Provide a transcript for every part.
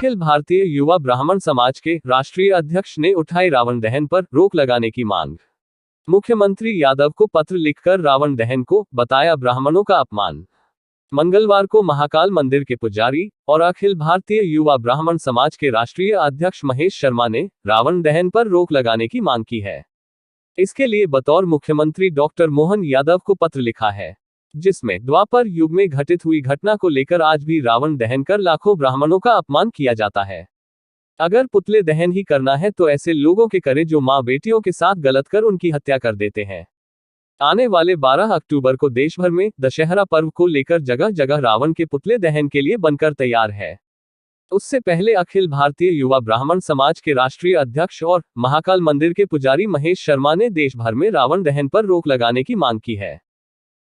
अखिल भारतीय युवा ब्राह्मण समाज के राष्ट्रीय अध्यक्ष ने उठाई रावण दहन पर रोक लगाने की मांग। मुख्यमंत्री यादव को पत्र लिखकर रावण दहन को बताया ब्राह्मणों का अपमान। मंगलवार को महाकाल मंदिर के पुजारी और अखिल भारतीय युवा ब्राह्मण समाज के राष्ट्रीय अध्यक्ष महेश शर्मा ने रावण दहन पर रोक लगाने की मांग की है। इसके लिए बतौर मुख्यमंत्री डॉक्टर मोहन यादव को पत्र लिखा है, जिसमें द्वापर युग में घटित हुई घटना को लेकर आज भी रावण दहन कर लाखों ब्राह्मणों का अपमान किया जाता है। अगर पुतले दहन ही करना है तो ऐसे लोगों के करे जो मां बेटियों के साथ गलत कर उनकी हत्या कर देते हैं। आने वाले 12 अक्टूबर को देश भर में दशहरा पर्व को लेकर जगह जगह रावण के पुतले दहन के लिए बनकर तैयार है। उससे पहले अखिल भारतीय युवा ब्राह्मण समाज के राष्ट्रीय अध्यक्ष और महाकाल मंदिर के पुजारी महेश शर्मा ने देश भर में रावण दहन पर रोक लगाने की मांग की है।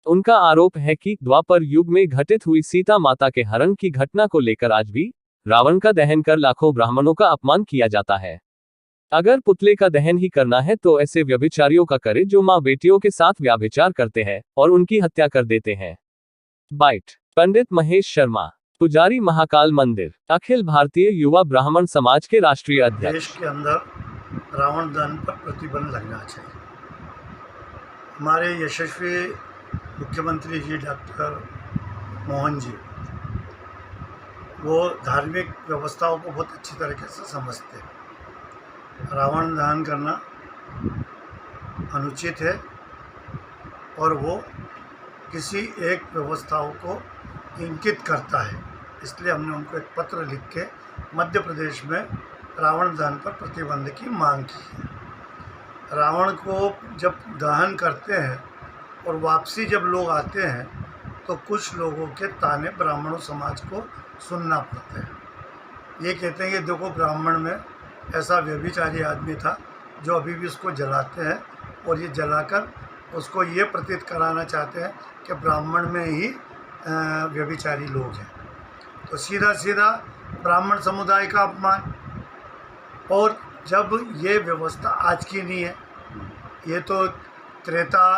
उनका आरोप है कि द्वापर युग में घटित हुई सीता माता के हरण की घटना को लेकर आज भी रावण का दहन कर लाखों ब्राह्मणों का अपमान किया जाता है। अगर पुतले का दहन ही करना है तो ऐसे व्यभिचारियों का करे जो मां बेटियों के साथ व्यभिचार करते हैं और उनकी हत्या कर देते हैं। बाइट पंडित महेश शर्मा, पुजारी महाकाल मंदिर, अखिल भारतीय युवा ब्राह्मण समाज के राष्ट्रीय अध्यक्ष। देश के अंदर रावण दहन पर प्रतिबंध लगना चाहिए। हमारे यशस्वी मुख्यमंत्री जी डॉक्टर मोहन जी, वो धार्मिक व्यवस्थाओं को बहुत अच्छी तरीके से समझते हैं। रावण दहन करना अनुचित है और वो किसी एक व्यवस्थाओं को इंगित करता है। इसलिए हमने उनको एक पत्र लिख के मध्य प्रदेश में रावण दहन पर प्रतिबंध की मांग की है। रावण को जब दहन करते हैं और वापसी जब लोग आते हैं तो कुछ लोगों के ताने ब्राह्मणों समाज को सुनना पड़ते हैं। ये कहते हैं कि देखो, ब्राह्मण में ऐसा व्यभिचारी आदमी था जो अभी भी उसको जलाते हैं और ये जलाकर उसको ये प्रतीत कराना चाहते हैं कि ब्राह्मण में ही व्यभिचारी लोग हैं। तो सीधा सीधा ब्राह्मण समुदाय का अपमान। और जब ये व्यवस्था आज की नहीं है, ये तो त्रेता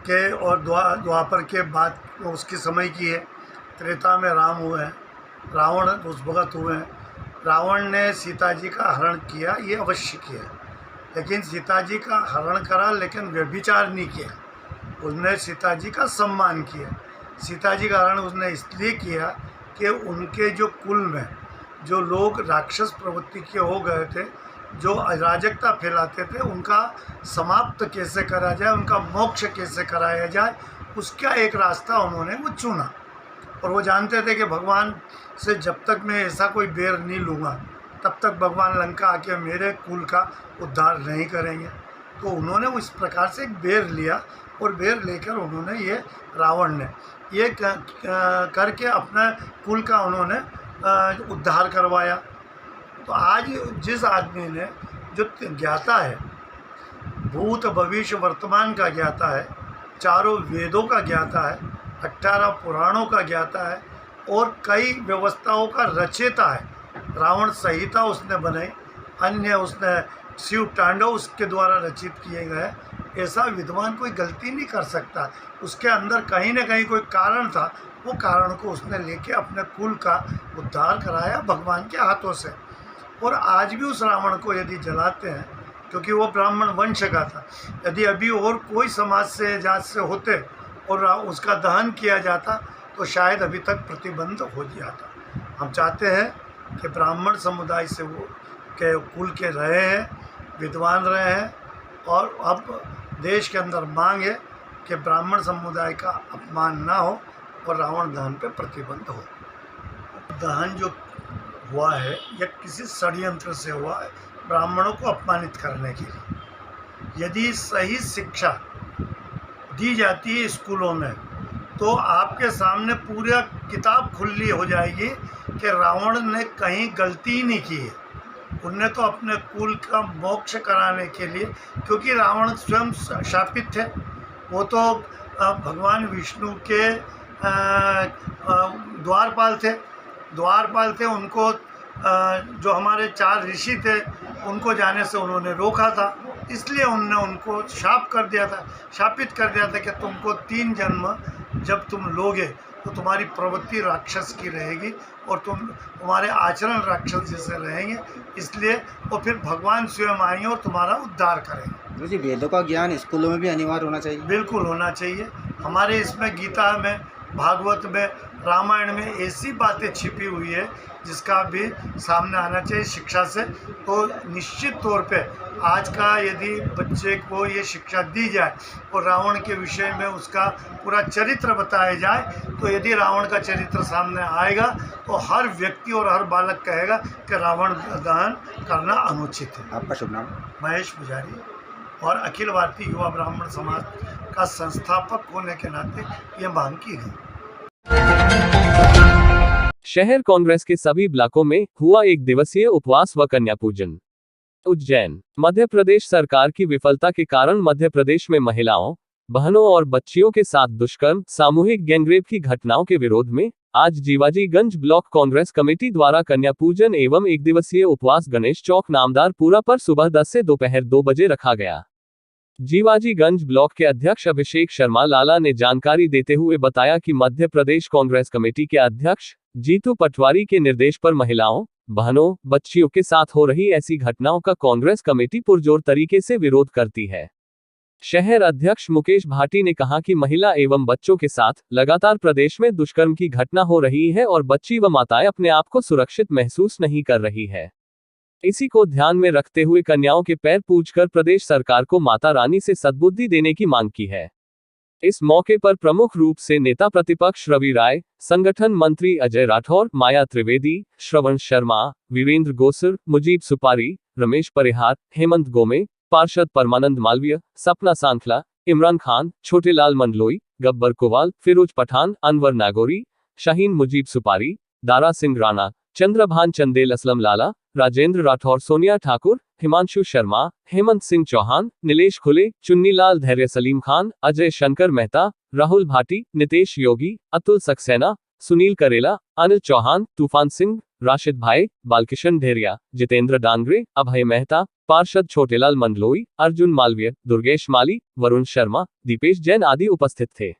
के और द्वापर के बाद उसके समय की है। त्रेता में राम हुए हैं, रावण उस वक्त हुए हैं। रावण ने सीता जी का हरण किया, ये अवश्य किया, लेकिन सीता जी का हरण करा लेकिन व्यभिचार नहीं किया। उसने सीता जी का सम्मान किया। सीता जी का हरण उसने इसलिए किया कि उनके जो कुल में जो लोग राक्षस प्रवृत्ति के हो गए थे, जो अराजकता फैलाते थे, उनका समाप्त कैसे करा जाए, उनका मोक्ष कैसे कराया जाए, उसका एक रास्ता उन्होंने वो चुना। और वो जानते थे कि भगवान से जब तक मैं ऐसा कोई बेर नहीं लूँगा तब तक भगवान लंका आके मेरे कुल का उद्धार नहीं करेंगे। तो उन्होंने इस प्रकार से एक बेर लिया और बेर लेकर उन्होंने ये रावण ने ये करके अपने कुल का उन्होंने उद्धार करवाया। तो आज जिस आदमी ने जो ज्ञाता है, भूत भविष्य वर्तमान का ज्ञाता है, चारों वेदों का ज्ञाता है, 18 पुराणों का ज्ञाता है और कई व्यवस्थाओं का रचयिता है। रावण संहिता उसने बनाई, अन्य उसने शिव तांडव उसके द्वारा रचित किए गए। ऐसा विद्वान कोई गलती नहीं कर सकता। उसके अंदर कहीं ना कहीं कोई कारण था, वो कारण को उसने लेके अपने कुल का उद्धार कराया भगवान के हाथों से। और आज भी उस रावण को यदि जलाते हैं, क्योंकि वो ब्राह्मण वंश का था, यदि अभी और कोई समाज से जात से होते और उसका दहन किया जाता तो शायद अभी तक प्रतिबंध हो जाता। हम चाहते हैं कि ब्राह्मण समुदाय से वो के कुल के रहे हैं, विद्वान रहे हैं, और अब देश के अंदर मांग है कि ब्राह्मण समुदाय का अपमान ना हो और रावण दहन पे प्रतिबंध हो। दहन जो हुआ है यह किसी षड्यंत्र से हुआ है, ब्राह्मणों को अपमानित करने के लिए। यदि सही शिक्षा दी जाती है स्कूलों में तो आपके सामने पूरा किताब खुली हो जाएगी कि रावण ने कहीं गलती ही नहीं की है। उनने तो अपने कुल का मोक्ष कराने के लिए, क्योंकि रावण स्वयं शापित थे, वो तो भगवान विष्णु के द्वारपाल थे। उनको जो हमारे 4 ऋषि थे उनको जाने से उन्होंने रोका था, इसलिए उनने उनको शापित कर दिया था कि तुमको 3 जन्म जब तुम लोगे तो तुम्हारी प्रवृत्ति राक्षस की रहेगी और तुम्हारे आचरण राक्षस जैसे रहेंगे, इसलिए वो फिर भगवान स्वयं आएंगे और तुम्हारा उद्धार करेंगे। जी, वेदों का ज्ञान स्कूलों में भी अनिवार्य होना चाहिए। बिल्कुल होना चाहिए। हमारे इसमें गीता में, भागवत में, रामायण में ऐसी बातें छिपी हुई है जिसका भी सामने आना चाहिए शिक्षा से। तो निश्चित तौर पे आज का यदि बच्चे को ये शिक्षा दी जाए और रावण के विषय में उसका पूरा चरित्र बताया जाए, तो यदि रावण का चरित्र सामने आएगा तो हर व्यक्ति और हर बालक कहेगा कि रावण दहन करना अनुचित है। आपका शुभ नाम? महेश पुजारी, और अखिल भारतीय युवा ब्राह्मण समाज का संस्थापक होने के नाते ये मांग की गई। शहर कांग्रेस के सभी ब्लॉकों में हुआ 1 दिवसीय उपवास व कन्या पूजन। उज्जैन। मध्य प्रदेश सरकार की विफलता के कारण मध्य प्रदेश में महिलाओं, बहनों और बच्चियों के साथ दुष्कर्म, सामूहिक गैंगरेप की घटनाओं के विरोध में आज जीवाजीगंज ब्लॉक कांग्रेस कमेटी द्वारा कन्या पूजन एवं 1 दिवसीय उपवास गणेश चौक नामदारपुरा पर सुबह 10 से दोपहर 2 बजे रखा गया। जीवाजीगंज ब्लॉक के अध्यक्ष अभिषेक शर्मा लाला ने जानकारी देते हुए बताया कि मध्य प्रदेश कांग्रेस कमेटी के अध्यक्ष जीतू पटवारी के निर्देश पर महिलाओं, बहनों, बच्चियों के साथ हो रही ऐसी घटनाओं का कांग्रेस कमेटी पुरजोर तरीके से विरोध करती है। शहर अध्यक्ष मुकेश भाटी ने कहा कि महिला एवं बच्चों के साथ लगातार प्रदेश में दुष्कर्म की घटना हो रही है और बच्ची व माताएं अपने आप को सुरक्षित महसूस नहीं कर रही है। इसी को ध्यान में रखते हुए कन्याओं के पैर पूजकर प्रदेश सरकार को माता रानी से सद्बुद्धि देने की मांग की है। इस मौके पर प्रमुख रूप से नेता प्रतिपक्ष रवि राय, संगठन मंत्री अजय राठौर, माया त्रिवेदी, श्रवण शर्मा, वीरेंद्र गोसर, मुजीब सुपारी, रमेश परिहार, हेमंत गोमे, पार्षद परमानंद मालवीय, सपना सांखला, इमरान खान, छोटेलाल मंडलोई, गब्बर कोवाल, फिरोज पठान, अनवर नागौरी, शाहीन मुजीब सुपारी, दारा सिंह राणा, चंद्रभान चंदेल, असलम लाला, राजेंद्र राठौर, सोनिया ठाकुर, हिमांशु शर्मा, हेमंत सिंह चौहान, नीलेश खुले, चुन्नीलाल, धैर्य, सलीम खान, अजय शंकर मेहता, राहुल भाटी, नितेश योगी, अतुल सक्सेना, सुनील करेला, अनिल चौहान, तूफान सिंह, राशिद भाई, बालकिशन ढेरिया, जितेंद्र डांगरे, अभय मेहता, पार्षद छोटेलाल मंडलोई, अर्जुन मालवीय, दुर्गेश माली, वरुण शर्मा, दीपेश जैन आदि उपस्थित थे।